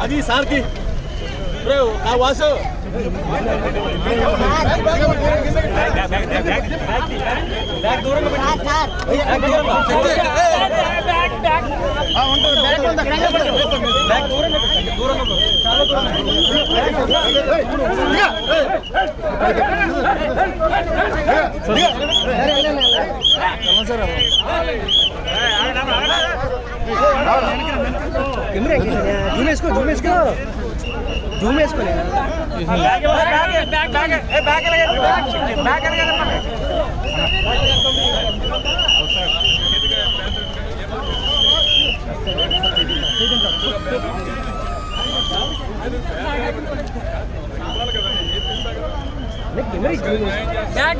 అది సార్కి Vasu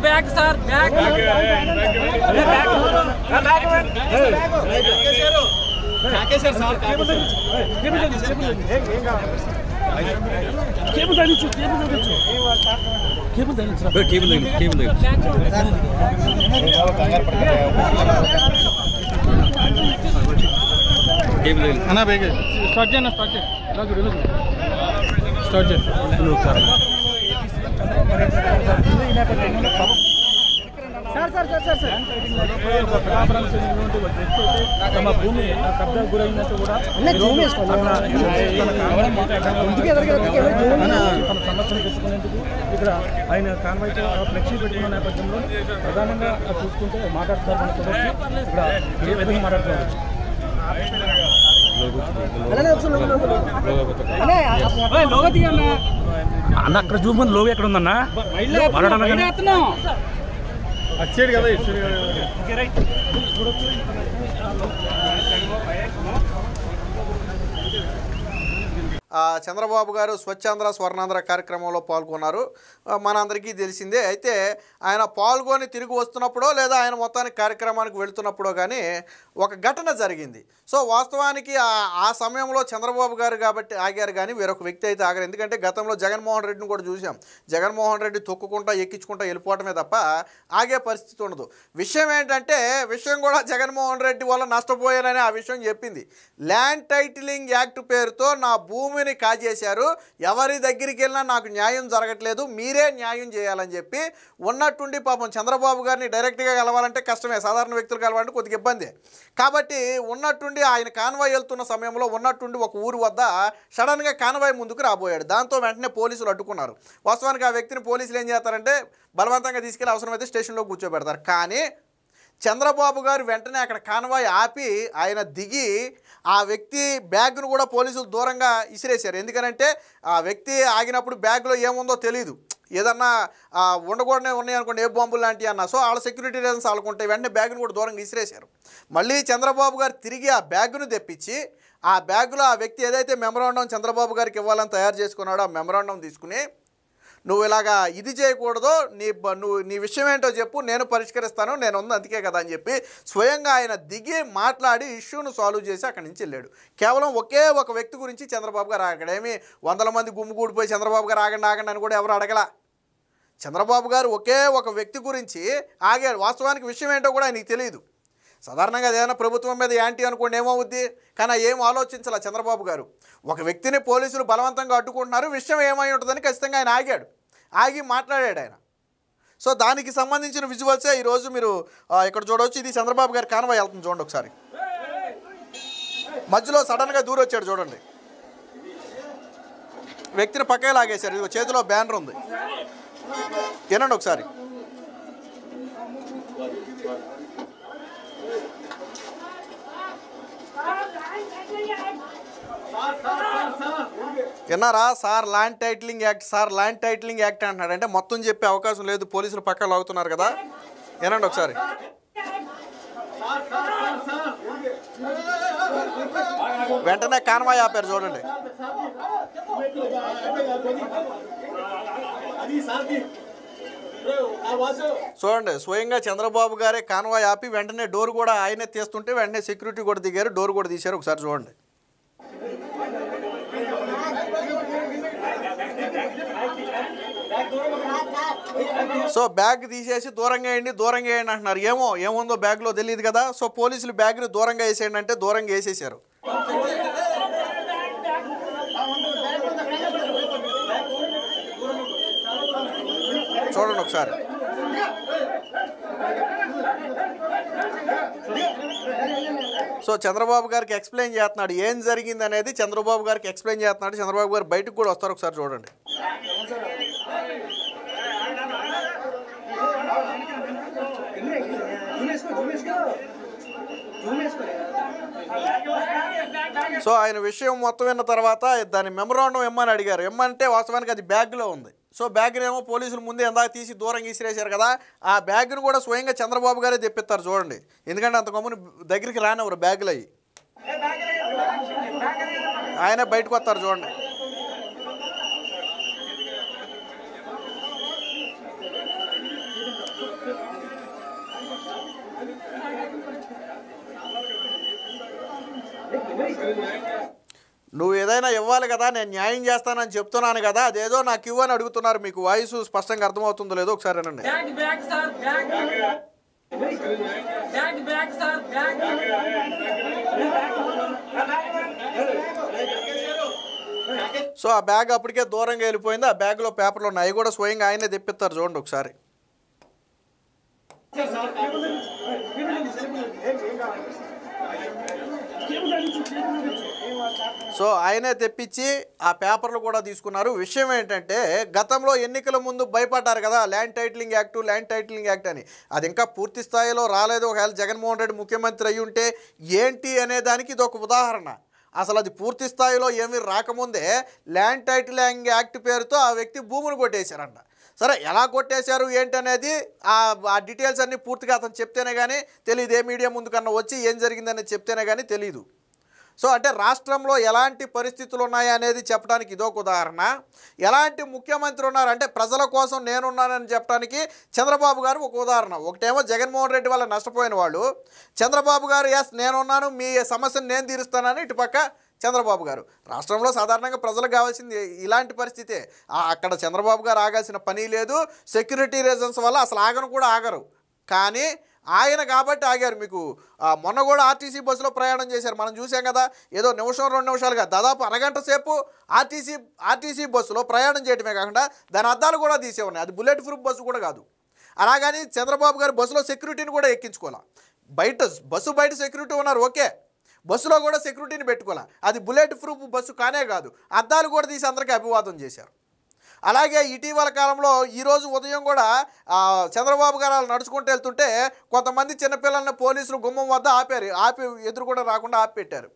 bag sir bag తమ భూమి కబ్జా గురైనట్టు కూడా తమ సమస్యను తెచ్చుకునేందుకు ఇక్కడ ఆయన కాన్వాయ్ ఫ్లెక్సీ పెట్టుకున్న నేపథ్యంలో ప్రధానంగా చూసుకుంటే మాట్లాడుతున్నారు ఇక్కడ ఏ విధంగా మాట్లాడుతున్నారు అన్న అక్కడ చూపుకొని లోగు ఎక్కడ ఉందన్నా వచ్చాడు కదా చంద్రబాబు గారు స్వచ్ఛాంధ్ర స్వర్ణాంధ్ర కార్యక్రమంలో పాల్గొన్నారు. మనందరికీ తెలిసిందే. అయితే ఆయన పాల్గొని తిరిగి వస్తున్నప్పుడో లేదా ఆయన మొత్తానికి కార్యక్రమానికి వెళుతున్నప్పుడో కానీ ఒక ఘటన జరిగింది. సో వాస్తవానికి ఆ సమయంలో చంద్రబాబు గారు కాబట్టి ఆగారు, కానీ వేరొక వ్యక్తి అయితే ఆగారు. ఎందుకంటే గతంలో జగన్మోహన్ రెడ్డిని కూడా చూసాం. జగన్మోహన్ రెడ్డి తొక్కుకుంటా ఎక్కించుకుంటా వెళ్ళిపోవటమే తప్ప ఆగే పరిస్థితి ఉండదు. విషయం ఏంటంటే విషయం కూడా జగన్మోహన్ రెడ్డి వల్ల నష్టపోయానని ఆ విషయం చెప్పింది. ల్యాండ్ టైటిలింగ్ యాక్ట్ పేరుతో నా భూమిని కాజేశారు, ఎవరి దగ్గరికి వెళ్ళినా నాకు న్యాయం జరగట్లేదు, మీరే న్యాయం చేయాలని చెప్పి ఉన్నట్టుండి పాపం చంద్రబాబు గారిని డైరెక్ట్గా కలవాలంటే కష్టమే, సాధారణ వ్యక్తులు కలవాలంటే కొద్దిగా ఇబ్బంది. కాబట్టి ఉన్నట్టుండి ఆయన కాన్వాయ్ వెళ్తున్న సమయంలో ఉన్నట్టుండి ఒక ఊరు వద్ద సడన్గా కాన్వాయ్ ముందుకు రాబోయాడు. దాంతో వెంటనే పోలీసులు అడ్డుకున్నారు. వాస్తవానికి ఆ వ్యక్తిని పోలీసులు ఏం చేస్తారంటే బలవంతంగా తీసుకెళ్ళి అవసరమైతే స్టేషన్లో కూర్చోబెడతారు. కానీ చంద్రబాబు గారు వెంటనే అక్కడ కాన్వాయ్ ఆపి ఆయన దిగి ఆ వ్యక్తి బ్యాగ్ను కూడా పోలీసులు దూరంగా ఇసిరేశారు. ఎందుకనంటే ఆ వ్యక్తి ఆగినప్పుడు బ్యాగ్లో ఏముందో తెలియదు. ఏదన్నా ఉండకూడనే ఉన్నాయనుకోండి, ఏ బాంబులు లాంటివి అన్నా. సో వాళ్ళ సెక్యూరిటీ రీజన్స్ వాళ్ళకుంటాయి. వెంటనే బ్యాగ్ను కూడా దూరంగా విసిరేశారు. మళ్ళీ చంద్రబాబు గారు తిరిగి ఆ బ్యాగ్ను తెప్పించి ఆ బ్యాగ్లో ఆ వ్యక్తి ఏదైతే మెమరాండం చంద్రబాబు గారికి ఇవ్వాలని తయారు చేసుకున్నాడో ఆ మెమరాండం తీసుకుని, నువ్వు ఇలాగా ఇది చేయకూడదు, నీ విషయం ఏంటో చెప్పు, నేను పరిష్కరిస్తాను, నేను ఉంది అందుకే కదా అని చెప్పి స్వయంగా ఆయన దిగి మాట్లాడి ఇష్యూను సాల్వ్ చేసి అక్కడి నుంచి వెళ్ళాడు. కేవలం ఒకే ఒక వ్యక్తి గురించి చంద్రబాబు గారు ఆగాడు. ఏమి 100 మంది గుమ్మిగూడిపోయి చంద్రబాబు గారు ఆగండి ఆగండి అని కూడా ఎవరు అడగలా. చంద్రబాబు గారు ఒకే ఒక వ్యక్తి గురించి ఆగాడు. వాస్తవానికి విషయం ఏంటో కూడా ఆయనకి తెలియదు. సాధారణంగా ఏదైనా ప్రభుత్వం మీద యాంటీ అనుకోండి ఏమవుద్ది, కానీ ఏం ఆలోచించాల చంద్రబాబు గారు. ఒక వ్యక్తిని పోలీసులు బలవంతంగా అడ్డుకుంటున్నారు, విషయం ఏమై ఉంటుందని ఖచ్చితంగా ఆయన ఆగాడు. ఆగి మాట్లాడాడు ఆయన. సో దానికి సంబంధించిన విజువల్సే ఈరోజు మీరు ఇక్కడ చూడవచ్చు. ఇది చంద్రబాబు గారి కాన్వాయ్ వెళ్తుంది చూడండి ఒకసారి. మధ్యలో సడన్గా దూరం వచ్చాడు చూడండి. వ్యక్తిని పక్కే లాగేశారు. ఇదిగో చేతిలో బ్యానర్ ఉంది, వినండి ఒకసారి. విన్నారా? Sir land titling act, sir land titling act అంటున్నాడు. అంటే మొత్తం చెప్పే అవకాశం లేదు, పోలీసులు పక్కన లాగుతున్నారు కదా. వినండి ఒకసారి. వెంటనే కాన్వాయ్ ఆపారు చూడండి. చూడండి, స్వయంగా చంద్రబాబు గారే కాన్వాయ్ ఆపి వెంటనే డోర్ కూడా ఆయనే తీస్తుంటే వెంటనే సెక్యూరిటీ కూడా దిగారు, డోర్ కూడా తీశారు. ఒకసారి చూడండి. సో బ్యాగ్ తీసేసి దూరంగా వేయండి అంటున్నారు. ఏముందో బ్యాగ్లో తెలియదు కదా. సో పోలీసులు బ్యాగ్ని దూరంగా వేసేయండి అంటే దూరంగా వేసేసారు. చూడండి ఒకసారి. సో చంద్రబాబు గారికి ఎక్స్ప్లెయిన్ చేస్తున్నాడు ఏం జరిగింది అనేది. చంద్రబాబు గారికి ఎక్స్ప్లెయిన్ చేస్తున్నాడు. చంద్రబాబు గారు బయటకు కూడా వస్తారు, ఒకసారి చూడండి. సో ఆయన విషయం మొత్తం విన్న తర్వాత దాని మెమరాండం ఇమ్మని అడిగారు. ఇమ్మంటే వాస్తవానికి అది బ్యాగ్లో ఉంది. సో బ్యాగ్ని ఏమో పోలీసులు ముందే ఎందాక తీసి దూరంగా విసిరేశారు కదా. ఆ బ్యాగ్ను కూడా స్వయంగా చంద్రబాబు గారే తెప్పిస్తారు చూడండి. ఎందుకంటే అంత గమ్ముని దగ్గరికి రానివ్వరు బ్యాగులు అయ్యి. ఆయన బయటకు వస్తారు చూడండి. నువ్వు ఏదైనా ఇవ్వాలి కదా, నేను న్యాయం చేస్తానని చెప్తున్నాను కదా, అదేదో నాకు ఇవ్వని అడుగుతున్నారు. మీకు వాయిస్ స్పష్టంగా అర్థమవుతుందో లేదో ఒకసారి అనండి. సో ఆ బ్యాగ్ అప్పటికే దూరంగా వెళ్ళిపోయింది. ఆ బ్యాగ్లో పేపర్లు ఉన్నాయి, అవి కూడా స్వయంగా ఆయనే తెప్పిస్తారు చూడండి ఒకసారి. సో ఆయనే తెప్పించి ఆ పేపర్లు కూడా తీసుకున్నారు. విషయం ఏంటంటే గతంలో ఎన్నికల ముందు భయపడ్డారు కదా ల్యాండ్ టైటిలింగ్ యాక్ట్ అని. అది ఇంకా పూర్తి స్థాయిలో రాలేదు. ఒకవేళ జగన్మోహన్ రెడ్డి ముఖ్యమంత్రి అయ్యి ఉంటే ఏంటి అనే దానికి ఇది ఒక ఉదాహరణ. అసలు అది పూర్తి స్థాయిలో ఏమీ రాకముందే ల్యాండ్ టైటిలింగ్ యాక్ట్ పేరుతో ఆ వ్యక్తి భూములు కొట్టేశారంట. సరే ఎలా కొట్టేశారు ఏంటనేది ఆ డీటెయిల్స్ అన్నీ పూర్తిగా అతను చెప్తేనే కానీ తెలియదు. ఏ మీడియా ముందు కన్నా వచ్చి ఏం జరిగిందనేది చెప్తేనే కానీ తెలీదు. సో అంటే రాష్ట్రంలో ఎలాంటి పరిస్థితులు ఉన్నాయి అనేది చెప్పడానికి ఇదొక ఉదాహరణ. ఎలాంటి ముఖ్యమంత్రి ఉన్నారు అంటే ప్రజల కోసం నేనున్నానని చెప్పడానికి చంద్రబాబు గారు ఒక ఉదాహరణ. ఒకటేమో జగన్మోహన్ రెడ్డి వల్ల నష్టపోయిన వాళ్ళు, చంద్రబాబు గారు ఎస్ నేనున్నాను, మీ సమస్యను నేను తీరుస్తానని ఇటుపక్క చంద్రబాబు గారు. రాష్ట్రంలో సాధారణంగా ప్రజలకు కావాల్సింది ఇలాంటి పరిస్థితే. అక్కడ చంద్రబాబు గారు ఆగాల్సిన పని లేదు. సెక్యూరిటీ రీజన్స్ వల్ల అసలు ఆగరు. కానీ ఆయన కాబట్టి ఆగారు. మీకు మొన్న కూడా ఆర్టీసీ బస్సులో ప్రయాణం చేశారు, మనం చూసాం కదా. ఏదో నిమిషం 2 నిమిషాలుగా దాదాపు అరగంట సేపు ఆర్టీసీ బస్సులో ప్రయాణం చేయడమే కాకుండా దాని అద్దాలు కూడా తీసే ఉన్నాయి. అది బుల్లెట్ ప్రూఫ్ బస్సు కూడా కాదు. అలాగని చంద్రబాబు గారు బస్సులో సెక్యూరిటీని కూడా ఎక్కించుకోవాలి. బస్సు బయట సెక్యూరిటీ ఉన్నారు, ఓకే. బస్సులో కూడా సెక్యూరిటీని పెట్టుకోవాలి. అది బుల్లెట్ ప్రూఫ్ బస్సు కానే కాదు. అద్దాలు కూడా తీసి అందరికీ అభివాదం చేశారు. అలాగే ఇటీవల కాలంలో ఈరోజు ఉదయం కూడా చంద్రబాబు గారు నడుచుకుంటూ వెళ్తుంటే కొంతమంది చిన్నపిల్లల్ని పోలీసులు గుమ్మం వద్ద ఆపి ఎదురు కూడా రాకుండా ఆపిపెట్టారు.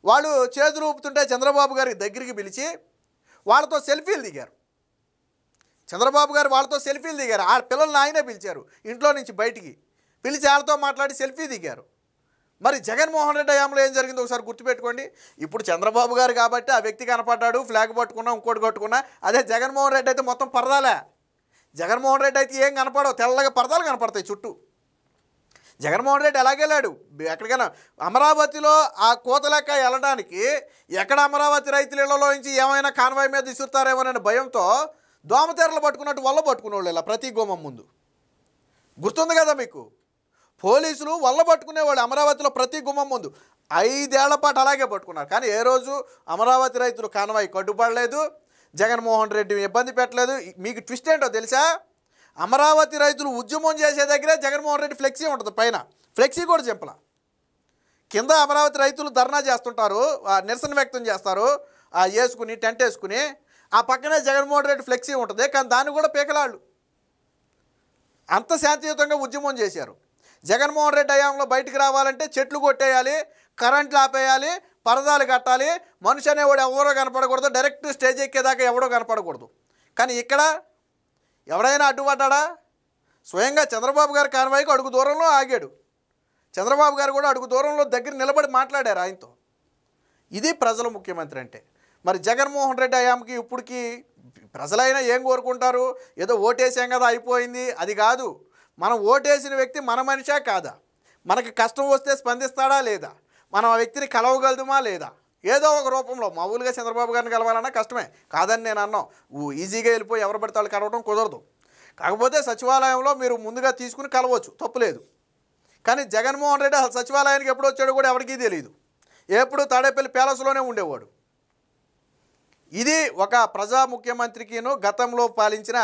వాళ్ళు చేతులు ఊపుతుంటే చంద్రబాబు గారి దగ్గరికి పిలిచి వాళ్ళతో సెల్ఫీలు దిగారు. చంద్రబాబు గారు వాళ్ళతో సెల్ఫీలు దిగారు. ఆ పిల్లల్ని ఆయనే పిలిచారు ఇంట్లో నుంచి బయటికి, పిలిచి వాళ్ళతో మాట్లాడి సెల్ఫీ దిగారు. మరి జగన్మోహన్ రెడ్డి హయాంలో ఏం జరిగిందో ఒకసారి గుర్తుపెట్టుకోండి. ఇప్పుడు చంద్రబాబు గారు కాబట్టి ఆ వ్యక్తి కనపడ్డాడు, ఫ్లాగ్ పట్టుకున్నా, ఇంకోటి కొట్టుకున్నా. అదే జగన్మోహన్ రెడ్డి అయితే మొత్తం పరదాలే. జగన్మోహన్ రెడ్డి అయితే ఏం కనపడవు, తెల్లగా పరదాలు కనపడతాయి చుట్టూ. జగన్మోహన్ రెడ్డి ఎలాగెళ్ళాడు ఎక్కడికైనా అమరావతిలో ఆ కోతలెక్క వెళ్ళడానికి, ఎక్కడ అమరావతి రైతుల ఇళ్లలో నుంచి ఏమైనా కాన్వాయ్ మీద ఇసురుతారేమోనని భయంతో దోమతెరలు పట్టుకున్నట్టు వల్ల పట్టుకునేవాళ్ళు ఇలా ప్రతి గుమ్మం ముందు. గుర్తుంది కదా మీకు? పోలీసులు వల్ల పట్టుకునేవాళ్ళు అమరావతిలో ప్రతి గుమ్మం ముందు 5 ఏళ్ల పాటు అలాగే పట్టుకున్నారు. కానీ ఏ రోజు అమరావతి రైతులు కాన్వాయ్ కట్టుబడలేదు, జగన్మోహన్ రెడ్డి ఇబ్బంది పెట్టలేదు. మీకు ట్విస్ట్ ఏంటో తెలుసా? అమరావతి రైతులు ఉద్యమం చేసే దగ్గరే జగన్మోహన్ రెడ్డి ఫ్లెక్సీ ఉంటుంది, పైన ఫ్లెక్సీ కూడా చెప్పలా. కింద అమరావతి రైతులు ధర్నా చేస్తుంటారు, నిరసన వ్యక్తం చేస్తారు, వేసుకుని టెంట్ వేసుకుని. ఆ పక్కనే జగన్మోహన్ రెడ్డి ఫ్లెక్సీ ఉంటుంది, కానీ దాన్ని కూడా పీకలాళ్ళు. అంత శాంతియుతంగా ఉద్యమం చేశారు. జగన్మోహన్ రెడ్డి హయాంలో బయటికి రావాలంటే చెట్లు కొట్టేయాలి, కరెంట్లు ఆపేయాలి, పరదాలు కట్టాలి, మనిషి అనేవాడు ఎవరో కనపడకూడదు, డైరెక్ట్ స్టేజ్ ఎక్కేదాకా ఎవడో కనపడకూడదు. కానీ ఇక్కడ ఎవడైనా అడ్డుపడ్డా? స్వయంగా చంద్రబాబు గారు కాన్వాయ్కి అడుగు దూరంలో ఆగాడు. చంద్రబాబు గారు కూడా అడుగు దూరంలో దగ్గర నిలబడి మాట్లాడారు ఆయనతో. ఇది ప్రజల ముఖ్యమంత్రి అంటే. మరి జగన్మోహన్ రెడ్డి హయాంకి ఇప్పటికి ప్రజలైనా ఏం కోరుకుంటారు? ఏదో ఓటేసాం కదా అయిపోయింది, అది కాదు. మనం ఓటేసిన వ్యక్తి మన మనిషా కాదా? మనకి కష్టం వస్తే స్పందిస్తాడా లేదా? మనం ఆ వ్యక్తిని కలవగలుగుమా లేదా? ఏదో ఒక రూపంలో. మామూలుగా చంద్రబాబు గారిని కలవాలన్నా కష్టమే కాదని నేను అన్నాం. ఈజీగా వెళ్ళిపోయి ఎవరు పడితే వాళ్ళు కలవడం కుదరదు. కాకపోతే సచివాలయంలో మీరు ముందుగా తీసుకుని కలవచ్చు, తప్పులేదు. కానీ జగన్మోహన్ రెడ్డి అసలు సచివాలయానికి ఎప్పుడు వచ్చాడో కూడా ఎవరికీ తెలియదు. ఎప్పుడు తాడేపల్లి ప్యాలెస్లోనే ఉండేవాడు. ఇది ఒక ప్రజా ముఖ్యమంత్రికిను గతంలో పాలించిన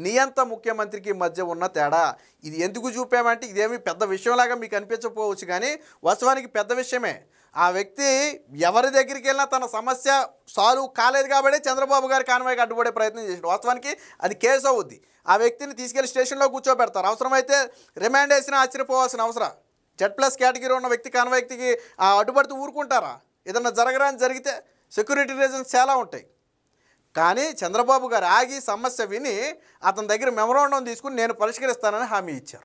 నియంత ముఖ్యమంత్రికి మధ్య ఉన్న తేడా. ఇది ఎందుకు చూపామంటే ఇదేమీ పెద్ద విషయంలాగా మీకు అనిపించకపోవచ్చు, కానీ వాస్తవానికి పెద్ద విషయమే. ఆ వ్యక్తి ఎవరి దగ్గరికి వెళ్ళినా తన సమస్య సాల్వ్ కాలేదు కాబట్టి చంద్రబాబు గారి కాన్వాయ్కి అడ్డుపడే ప్రయత్నం చేశాడు. వాస్తవానికి అది కేసు అవుద్ది. ఆ వ్యక్తిని తీసుకెళ్లి స్టేషన్లో కూర్చోబెడతారు. అవసరమైతే రిమాండ్ వేసినా ఆశ్చర్యపోవాల్సిన అవసరం. Z+ కేటగిరీ ఉన్న వ్యక్తి కాన్వాయ్కి అడ్డుపడుతూ ఊరుకుంటారా? ఏదన్నా జరగరాని జరిగితే సెక్యూరిటీ రీజన్స్ చాలా ఉంటాయి. కానీ చంద్రబాబు గారు ఆగి సమస్య విని అతని దగ్గర మెమరాండం తీసుకుని నేను పరిష్కరిస్తానని హామీ ఇచ్చారు.